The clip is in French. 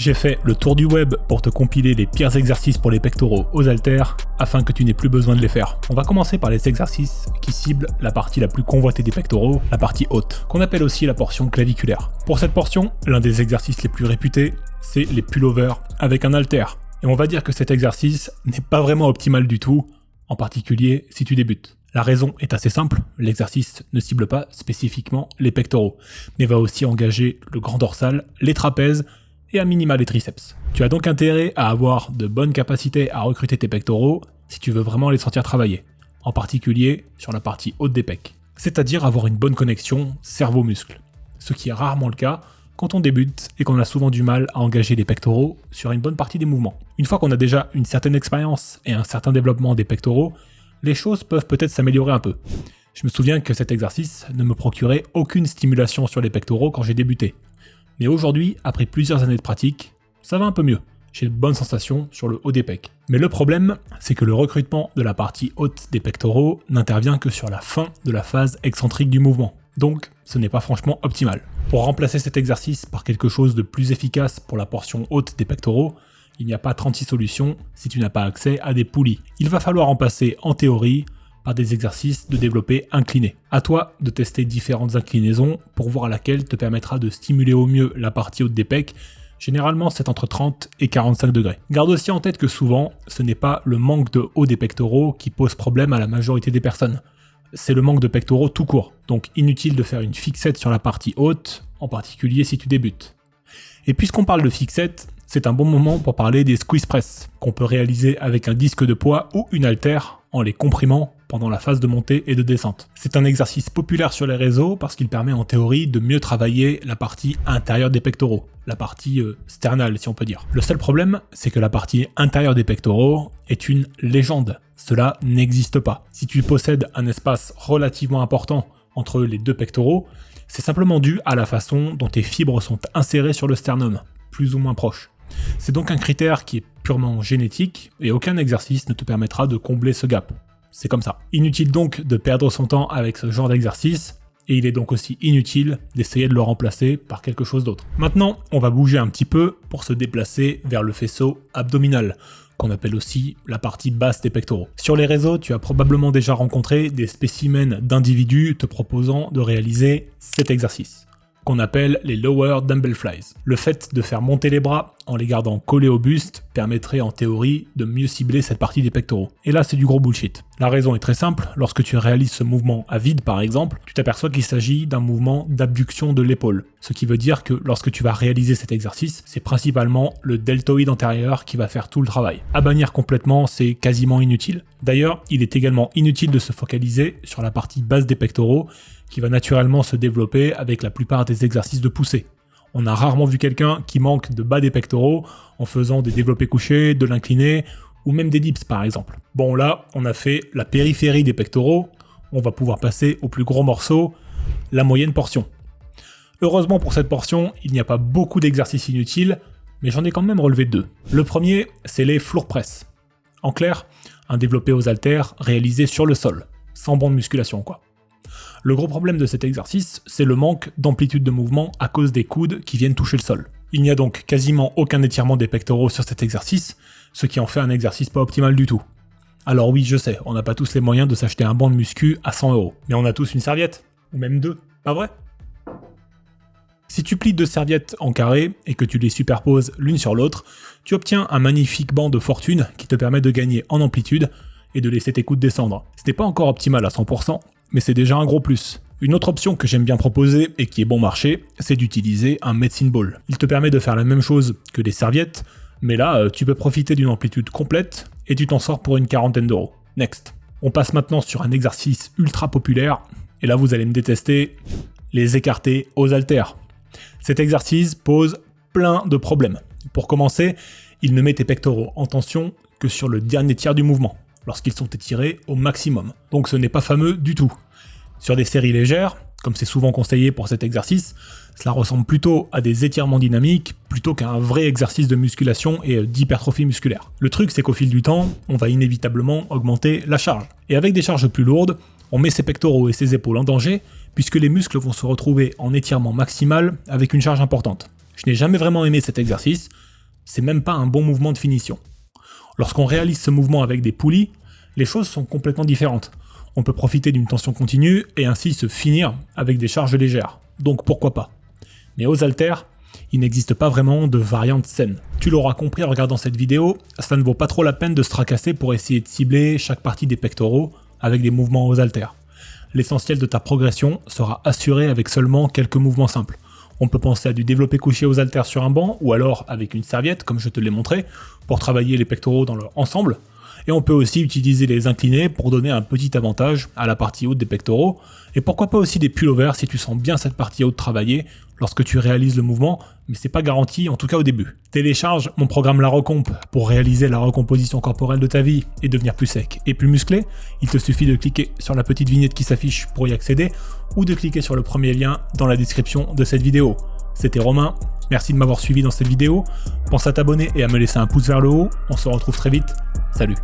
J'ai fait le tour du web pour te compiler les pires exercices pour les pectoraux aux haltères afin que tu n'aies plus besoin de les faire. On va commencer par les exercices qui ciblent la partie la plus convoitée des pectoraux, la partie haute, qu'on appelle aussi la portion claviculaire. Pour cette portion, l'un des exercices les plus réputés, c'est les pullovers avec un haltère. Et on va dire que cet exercice n'est pas vraiment optimal du tout, en particulier si tu débutes. La raison est assez simple, l'exercice ne cible pas spécifiquement les pectoraux, mais va aussi engager le grand dorsal, les trapèzes et à minima les triceps. Tu as donc intérêt à avoir de bonnes capacités à recruter tes pectoraux si tu veux vraiment les sentir travailler, en particulier sur la partie haute des pecs, c'est-à-dire avoir une bonne connexion cerveau-muscle, ce qui est rarement le cas quand on débute et qu'on a souvent du mal à engager les pectoraux sur une bonne partie des mouvements. Une fois qu'on a déjà une certaine expérience et un certain développement des pectoraux, les choses peuvent peut-être s'améliorer un peu. Je me souviens que cet exercice ne me procurait aucune stimulation sur les pectoraux quand j'ai débuté. Mais aujourd'hui, après plusieurs années de pratique, ça va un peu mieux. J'ai de bonnes sensations sur le haut des pecs. Mais le problème, c'est que le recrutement de la partie haute des pectoraux n'intervient que sur la fin de la phase excentrique du mouvement. Donc, ce n'est pas franchement optimal. Pour remplacer cet exercice par quelque chose de plus efficace pour la portion haute des pectoraux, il n'y a pas 36 solutions si tu n'as pas accès à des poulies. Il va falloir en passer en théorie par des exercices de développé incliné. À toi de tester différentes inclinaisons pour voir laquelle te permettra de stimuler au mieux la partie haute des pecs. Généralement, c'est entre 30 et 45 degrés. Garde aussi en tête que souvent, ce n'est pas le manque de haut des pectoraux qui pose problème à la majorité des personnes. C'est le manque de pectoraux tout court. Donc inutile de faire une fixette sur la partie haute, en particulier si tu débutes. Et puisqu'on parle de fixette, c'est un bon moment pour parler des squeeze press, qu'on peut réaliser avec un disque de poids ou une haltère en les comprimant pendant la phase de montée et de descente. C'est un exercice populaire sur les réseaux parce qu'il permet en théorie de mieux travailler la partie intérieure des pectoraux, la partie sternale si on peut dire. Le seul problème, c'est que la partie intérieure des pectoraux est une légende. Cela n'existe pas. Si tu possèdes un espace relativement important entre les deux pectoraux, c'est simplement dû à la façon dont tes fibres sont insérées sur le sternum, plus ou moins proches. C'est donc un critère qui est purement génétique et aucun exercice ne te permettra de combler ce gap. C'est comme ça. Inutile donc de perdre son temps avec ce genre d'exercice et il est donc aussi inutile d'essayer de le remplacer par quelque chose d'autre. Maintenant, on va bouger un petit peu pour se déplacer vers le faisceau abdominal, qu'on appelle aussi la partie basse des pectoraux. Sur les réseaux, tu as probablement déjà rencontré des spécimens d'individus te proposant de réaliser cet exercice, qu'on appelle les lower dumbbell flies. Le fait de faire monter les bras en les gardant collés au buste permettrait en théorie de mieux cibler cette partie des pectoraux. Et là c'est du gros bullshit. La raison est très simple, lorsque tu réalises ce mouvement à vide par exemple, tu t'aperçois qu'il s'agit d'un mouvement d'abduction de l'épaule. Ce qui veut dire que lorsque tu vas réaliser cet exercice, c'est principalement le deltoïde antérieur qui va faire tout le travail. À bannir complètement, c'est quasiment inutile. D'ailleurs, il est également inutile de se focaliser sur la partie basse des pectoraux, qui va naturellement se développer avec la plupart des exercices de poussée. On a rarement vu quelqu'un qui manque de bas des pectoraux en faisant des développés couchés, de l'incliné ou même des dips par exemple. Bon là, on a fait la périphérie des pectoraux, on va pouvoir passer au plus gros morceau, la moyenne portion. Heureusement pour cette portion, il n'y a pas beaucoup d'exercices inutiles, mais j'en ai quand même relevé deux. Le premier, c'est les floor press. En clair, un développé aux haltères réalisé sur le sol, sans bande de musculation quoi. Le gros problème de cet exercice, c'est le manque d'amplitude de mouvement à cause des coudes qui viennent toucher le sol. Il n'y a donc quasiment aucun étirement des pectoraux sur cet exercice, ce qui en fait un exercice pas optimal du tout. Alors oui, je sais, on n'a pas tous les moyens de s'acheter un banc de muscu à 100€, mais on a tous une serviette, ou même deux, pas vrai ? Si tu plies deux serviettes en carré et que tu les superposes l'une sur l'autre, tu obtiens un magnifique banc de fortune qui te permet de gagner en amplitude et de laisser tes coudes descendre. Ce n'est pas encore optimal à 100%, mais c'est déjà un gros plus. Une autre option que j'aime bien proposer et qui est bon marché, c'est d'utiliser un medicine ball. Il te permet de faire la même chose que les serviettes, mais là, tu peux profiter d'une amplitude complète et tu t'en sors pour une quarantaine d'euros. Next. On passe maintenant sur un exercice ultra populaire, et là vous allez me détester, les écartés aux haltères. Cet exercice pose plein de problèmes. Pour commencer, il ne met tes pectoraux en tension que sur le dernier tiers du mouvement, lorsqu'ils sont étirés au maximum. Donc ce n'est pas fameux du tout. Sur des séries légères, comme c'est souvent conseillé pour cet exercice, cela ressemble plutôt à des étirements dynamiques plutôt qu'à un vrai exercice de musculation et d'hypertrophie musculaire. Le truc c'est qu'au fil du temps, on va inévitablement augmenter la charge. Et avec des charges plus lourdes, on met ses pectoraux et ses épaules en danger puisque les muscles vont se retrouver en étirement maximal avec une charge importante. Je n'ai jamais vraiment aimé cet exercice, c'est même pas un bon mouvement de finition. Lorsqu'on réalise ce mouvement avec des poulies, les choses sont complètement différentes. On peut profiter d'une tension continue et ainsi se finir avec des charges légères. Donc pourquoi pas. Mais aux haltères, il n'existe pas vraiment de variante saine. Tu l'auras compris en regardant cette vidéo, ça ne vaut pas trop la peine de se tracasser pour essayer de cibler chaque partie des pectoraux avec des mouvements aux haltères. L'essentiel de ta progression sera assuré avec seulement quelques mouvements simples. On peut penser à du développé couché aux haltères sur un banc, ou alors avec une serviette, comme je te l'ai montré, pour travailler les pectoraux dans leur ensemble. Et on peut aussi utiliser les inclinés pour donner un petit avantage à la partie haute des pectoraux, et pourquoi pas aussi des pullovers si tu sens bien cette partie haute travailler lorsque tu réalises le mouvement, mais c'est pas garanti, en tout cas au début. Télécharge mon programme La Recomp pour réaliser la recomposition corporelle de ta vie et devenir plus sec et plus musclé. Il te suffit de cliquer sur la petite vignette qui s'affiche pour y accéder, ou de cliquer sur le premier lien dans la description de cette vidéo. C'était Romain, merci de m'avoir suivi dans cette vidéo, pense à t'abonner et à me laisser un pouce vers le haut, on se retrouve très vite, salut.